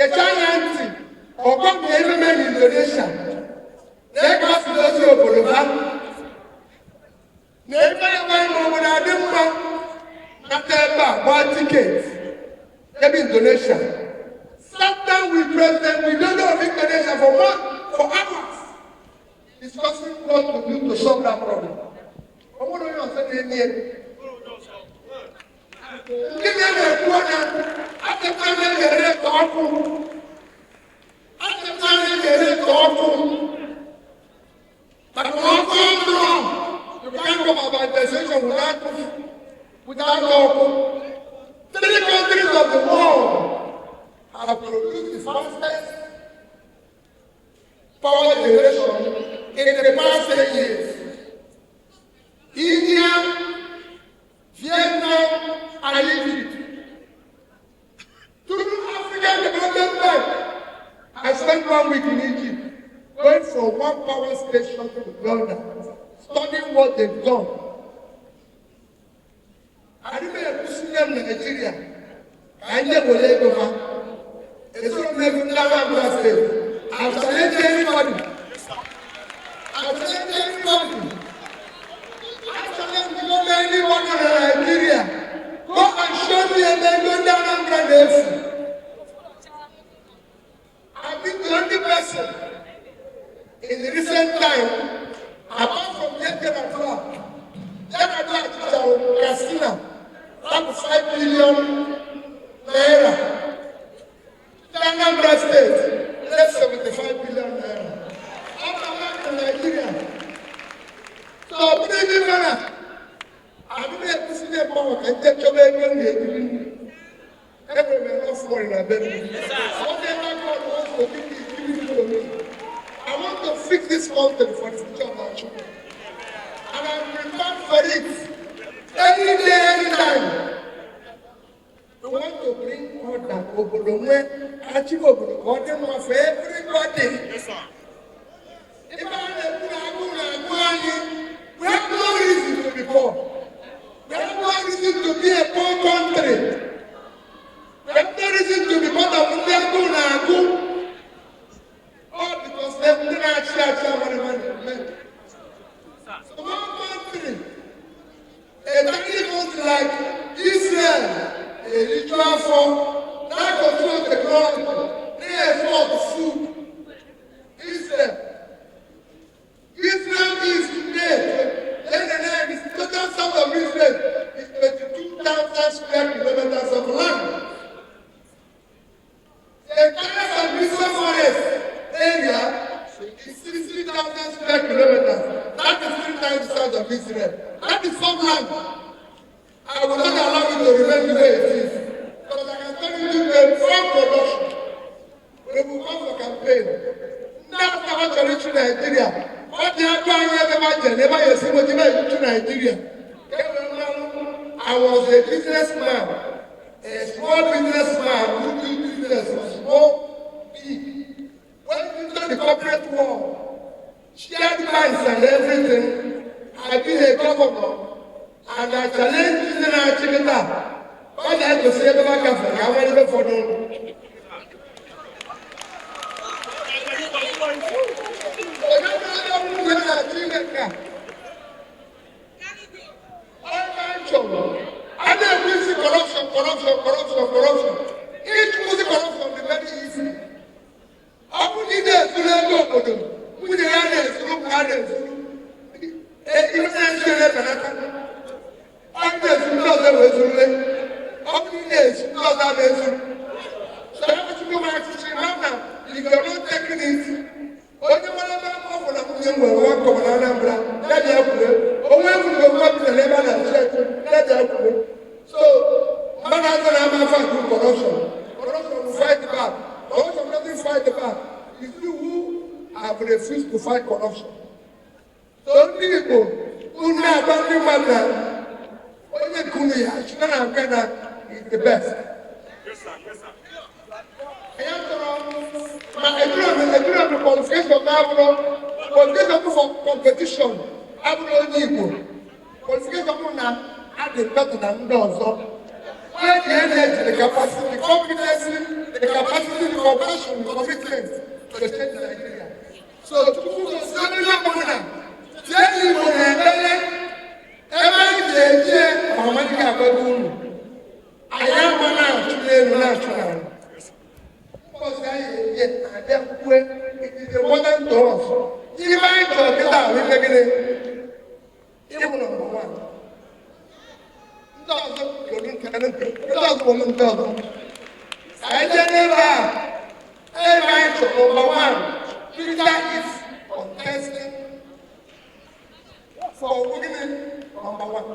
Ejanyanti, ọkọ mi ẹgbẹ́ ní Indonesia, n'ẹgbẹ́ asọsọ obodo ha, n'ẹgbẹ́ ẹgbẹ́ ní obodo adé mma, n'ata ebe a gba ticket, ẹbí Indonesia. Sometimes we present, we don't know of Indonesia for hours. It's causing what to do to solve that problem. Ọmọ náà yóò sọ ní ẹni ẹ. Kí ni ẹ̀rọ ẹ̀kú ọ̀nà? Àtẹ̀kọ́ ní ẹ̀rọ ẹ̀kọ́ ọ̀kú. Àtẹ̀kọ́ ní ẹ̀rọ ẹ̀kọ́ ọ̀kú. But wọ́n kọ́ ọ̀dọ́. You can't come about the session without ọ̀kú. 3 countries of the world have produced the fastest power generation in the past 10 years. India, Vietnam, and Egypt. Through African Development Bank, I spent 1 week in Egypt, going from one power station to another, studying what they've done. I remember pushing them in Nigeria. I never let go back. It's not never done state. I've challenged anybody. I've challenged anybody. Anyone in Nigeria, go and show me a million down I've been the only person in the recent time, apart from Yekenatla, Castina, up 5 billion naira. Anambra State, less 75 billion naira. I'm Nigeria. So, bring it back. I'm not going to see them more and take your baby on the everywhere else for in a bedroom. Whatever God wants to give to me. I want to fix this mountain for the future of our children. And I'm prepared for it. Any day, anytime. We want to bring order over the way, achieve order for everybody. Yes, sir. If I we have no reason to be poor. We have no reason to be a poor country. We have no reason to be part of Mundiago Nagu. All because they didn't actually money. So one country, a tiny country like Israel, a ritual form, that controls the ground, they afford food. Israel is today. The total sum of Israel is 22,000 square kilometers of land. The entire Sambisa forest area is 60,000 square kilometers. That is 3 times the size of Israel. That is some land. I will not allow you to remain the way it is. Because I can tell you a farm production. We will come for campaign. Now, after reaching Nigeria, what they are doing never you see what you to Nigeria. I was a businessman, a small businessman who did business from small, big. Went into the corporate world, shared banks and everything. I've been a governor, and I challenged the Nigeria. What I had to say about Catholic, I went for them. Corruption. Each music corruption is very easy. How would you do it? We the others, if you're not taking it, only one of them will work on Anambra, let them go. Only if you go to the level of church, let them go. So, corruption will fight back. Corruption doesn't fight back. It's you who have refused to fight corruption. So, people who know about the matter, only Kunia, Shana is the best. Yes, sir. My economic qualification for competition. Qualification at the better than those. When the energy, the capacity, the competency, the capacity, the compassion, the commitment to change Nigeria. So, to move on, so many people, Jenny will every I am one out today, it is a modern doors. Even to we make it. Even number one. That's woman does. I never. Every number one. Peter is contesting for women number one.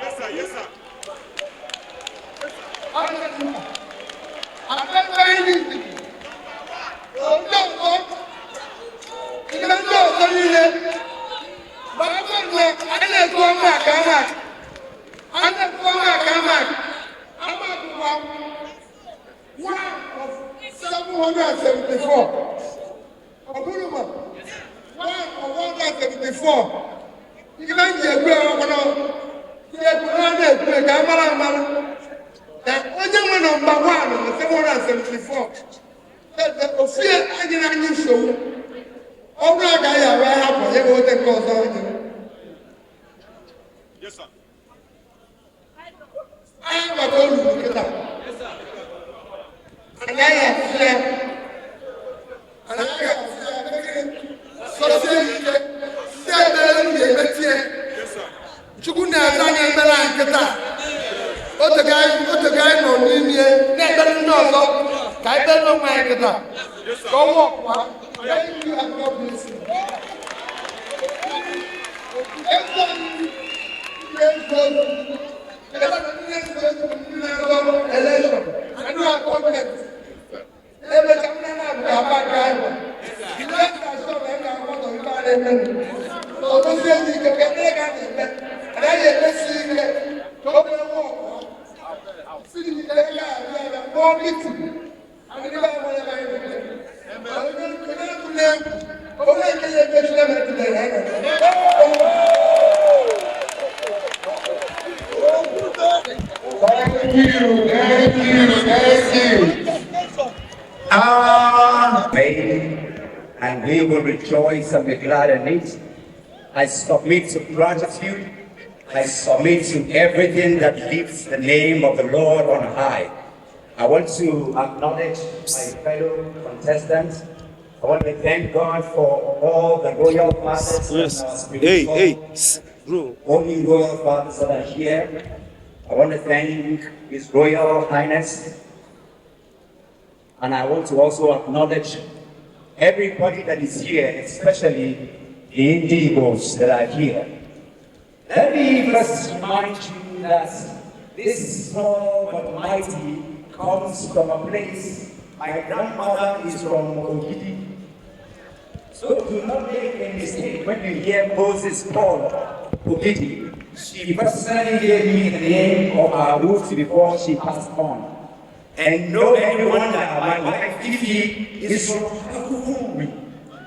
Yes, sir. Yes, sir. I'm not very easy. Oh, no. You don't know, so you know. But I'm not going back. I'm not going back. One of 774. One of 174. You can't get only number one on 774. The fear I didn't show. All right, I have a Yes, sir. I am a gold look at that. And I have fear. And I have fear. So say, Yes, sir. Chukuna Zani Melankata. What the guy, no, never know, Kaiba no Mankata. Go walk, thank you and God bless you. Election. I know I'm confident. Every time I have a bad guy, he left us so that I want to buy them. So don't say you can get it. And I let's see don't walk. See the guy, more meeting. I mean, I want to buy them. I'm going to them. Oh, I can't get them today. Thank you. And we will rejoice and be glad in it. I submit to gratitude. I submit to everything that lifts the name of the Lord on high. I want to acknowledge my fellow contestants. I want to thank God for all the royal fathers. Only royal fathers that are here. I want to thank His Royal Highness. And I want to also acknowledge everybody that is here, especially the individuals that are here. Let me first remind you that this small but mighty comes from a place. My grandmother is from Ogidi. So do not make a mistake when you hear Moses called Ogidi. She personally gave me the name of our roots before she passed on. And know anyone that my wife Ifi is from Akukumi.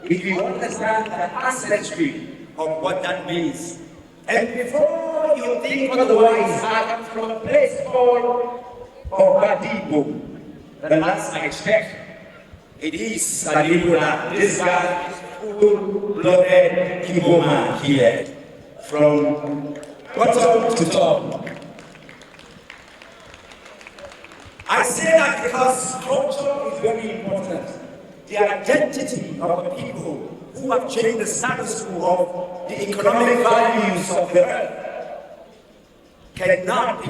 If you understand the ancestry of what that means. And before you think otherwise, I am from a place called Ogadibo. The last I checked, it is Salibuna. This guy is full-blooded Igbo man here. From bottom to top. I say that because culture is very important. The identity of the people who have changed the status quo of the economic values of the earth cannot be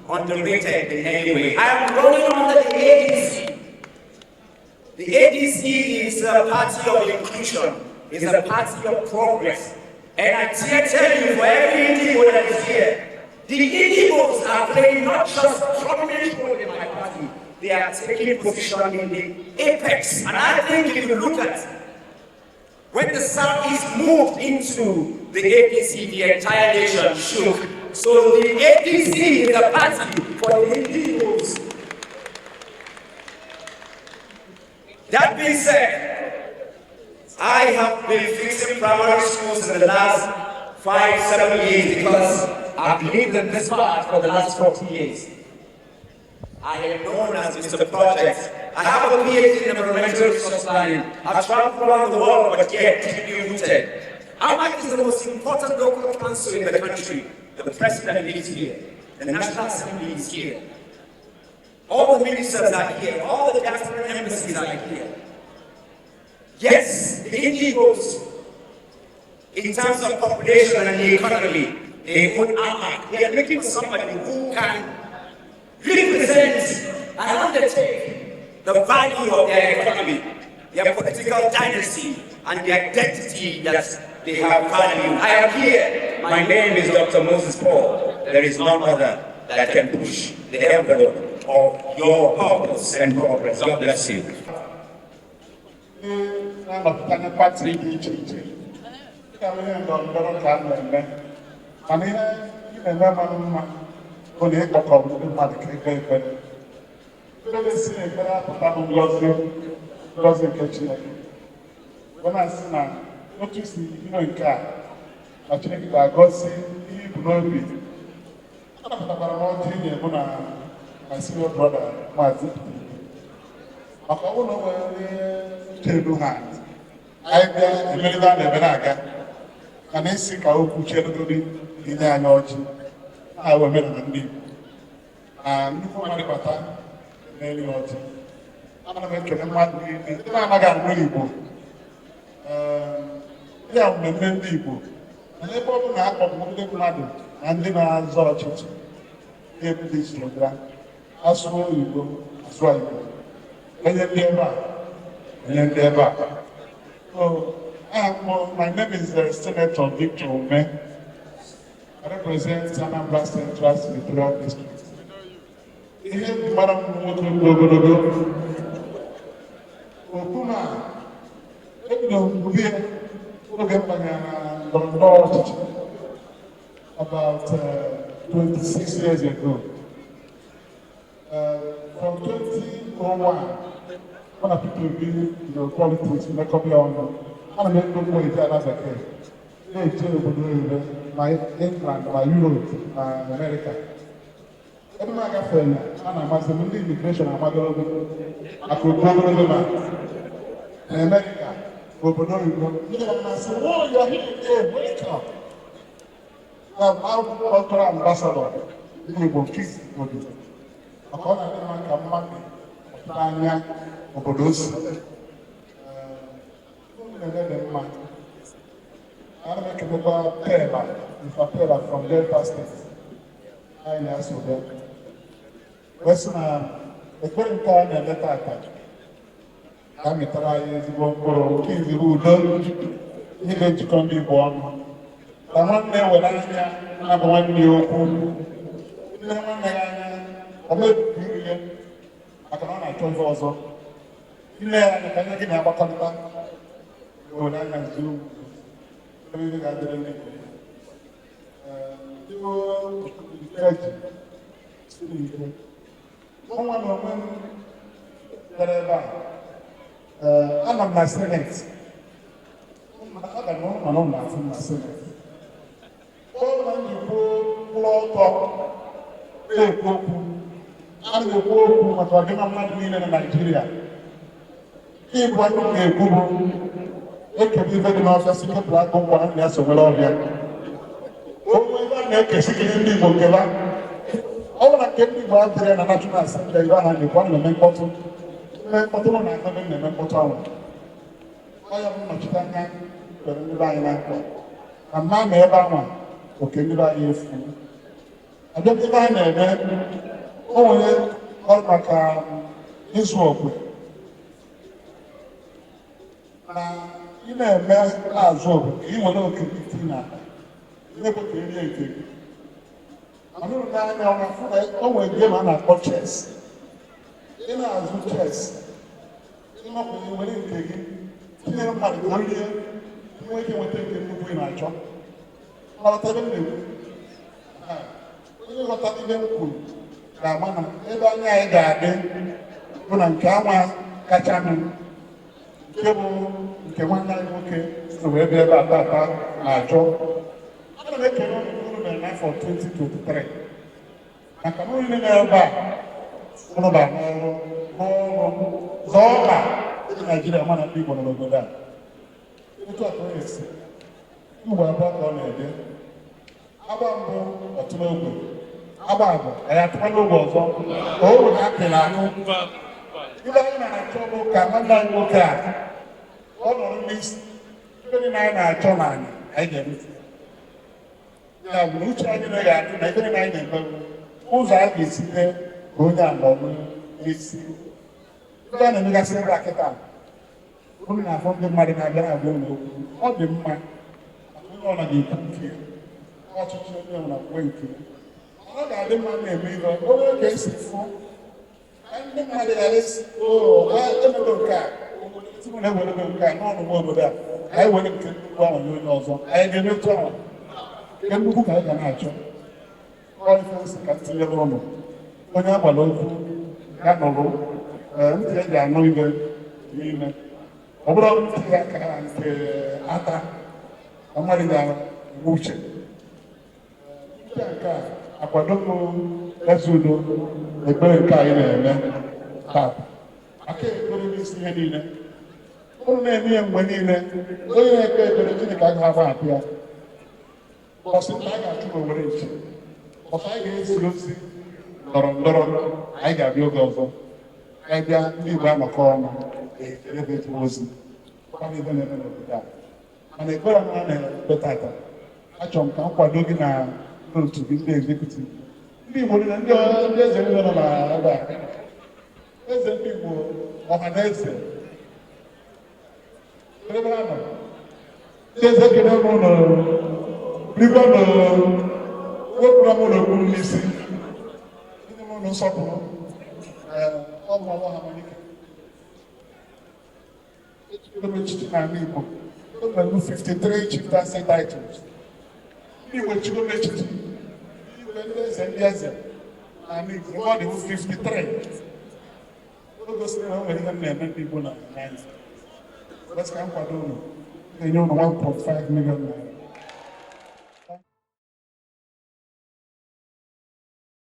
underrated in any way. I am running under the ADC. The ADC is a party of inclusion, is a party of progress. And I tell you, for every Indigo that is here, the Indigos are playing not just prominent role in my party, they are taking position in the apex. And I think if you look at when the Southeast moved into the APC, the entire nation shook. So the APC is a party for the Indigos. That being said, I have been fixing primary schools in the last 5-7 years because I've lived in this part for the last 40 years. I am known as Mr. Project, I have a PhD in environmental resource planning. I've traveled around the world, but yet deeply rooted. AMAC is the most important local council in the country. The president is here. The National Assembly is here. All the ministers are here. All the diaspora embassies are here. Yes, the Indians, in terms of population and the economy, they put AMAC. They are looking for somebody who can represent and undertake the value of their economy, their political dynasty, and the identity that they have value. I am here. My name is Dr. Moses Paul. There is none other that can push the envelope of your purpose and progress. God bless you. When I see now, what you see, you know, in car, I check it, I go see, you know, my senior brother, Mazi. I don't know where they do hands. I get a million Benaga, and I see how to check in their knowledge. I will make them leave. And you for my bata, then you are. I'm going to make them mad. I'm going to go. Yeah, I'm going to go. And they probably have a blood, and then I saw a church. Every this program. As well you go, as well you go. And then they're back. So, my name is Senator Victor Ume. I represent Anambra Central Senatorial District. Here, Madam Okuma, about 26 years ago. From 2001, when people be politics, make up your own. I'm not going to go as a kid. They tell my England, my Europe, America. Every man got friend, and I'm as a immigration, I'm I could go to America. Go to I said, oh, you're here, hey, welcome. I'm cultural ambassador. You will kiss you. I call them Monday, Tanya, Obodos. I make a Pela from Delta State. I know that. Western, a very time and let attack. I'm trying to go to kill you, don't you going to come be born? The one day when I have one new I can only turn for also. You know, I can get a contact. You will not do. You got the name. You will no one of them I'm on my Senate. I don't know my Senate. All when you go talk, they go. And the war was not in Nigeria. If one day it can be very much as a black one, yes, of Melovia. Over make a second all I can be about there and a national assembly, you are the one main bottom. Bottom and I have been the main bottom. I am much than and my neighbor, okay, you buy your food. I don't think I know. Oh, all my this work. You know, as well, you will not keep it now. You never create it. I don't know, I always give an approaches. You know, as chess. You know, when you take it, you know, one year, you will take it to my job. I'll tell you. You got that even cool. Ramana, ebe anya anyị ga-adị bụ na nke anwa kacha nụ nke bụ nke nwanne anyị nwoke si wee bịa ebe atata na-achọ. Ana m ekele unu na n'afọ 2023 maka na unu na-ebe a ụnụ na-arụ ọrụ zọọ ọkpa dị Naijiria mana ndị Igbo nọ n'obodo a etu a ka ọ na-esi mgbe abụọ ka ọ na-ede agba mbụ ọtụmegbe agba abụọ anyị atụma n'ogbe ọzọ ka o were apịla anụ ibe anyị na-achọ bụ ka nwanne anyị nwoke a ọ nọrọ n'isi ibe niile anyị na-achọ na anyị ga-emete ya bụ na uche anyị na ga-adị na ibe niile anyị na-eme ụzọ a ga-esite ka onye a nọ n'isi ndị a na-emegasị ebe a kịta ụnụ na-afọ ndị mmadụ na-abịa na-abịa ụlọ okwu ọ dị mma onye ọ na-ekwu nke ọchịchị onye ọ na-akwe nke ọ ga-adị mma na-eme ihe onye ka esi fụ ndị mmadụ ghara esi emego nke a tupu na-ewerebe nke a n'ọnụ nwa obodo a anyị were nke nnukwu ahụ nye onye ọzọ anyị ga-emetụ ahụ nke nnukwu ka anyị ga na-achọ ọrịfensi ka tinyere ụlọ onye agbara okwu ya nụrụ ntị eji anụ ibe n'ime ọ bụrụ ntị ya ka nke ata na mmadụ ga-enwe uche nke a akwado eze udo ekpere nke anyị na-eme taa aka ekpere n'isi ihe niile ụnụ na-eme ya mgbe niile onye na-ekpe ekpere Chineke agaghị agbahapụ ya ọsị nta a ga-achụ na owere nche ọsọ anyị ga-esi ozi ndọrọ ndọrọ anyị ga-abịa oge ọzọ anyị bịa ndị Igbo anọkọ ọnụ ebe ozi ọkwa ibe na-eme n'obodo a mana ekpere a na-ekpe tata achọrọ m ka m kwado gị na n'otu gị ndị ezekutiv ndị Igbo niile ndị eze niile nọ na ebe a eze ndị Igbo ọha na eze ebe ha nọ ndị eze kere n'ụlọ biko wepụrụ m ụlọ okpuru n'isi ndị m ụlọ nsọpụrụ ọmụmụ ha malike echikere echichi n'ala Igbo o nwere 53 chieftaincy titles ndị Igbo chikere echichi ndị eze n'ala Igbo ọ dị 53 o gosiri na o nwere ihe m na-eme ndị Igbo na Naịjirịa ka nkwado ụlọ na-enye ụlọ 1.5 million naira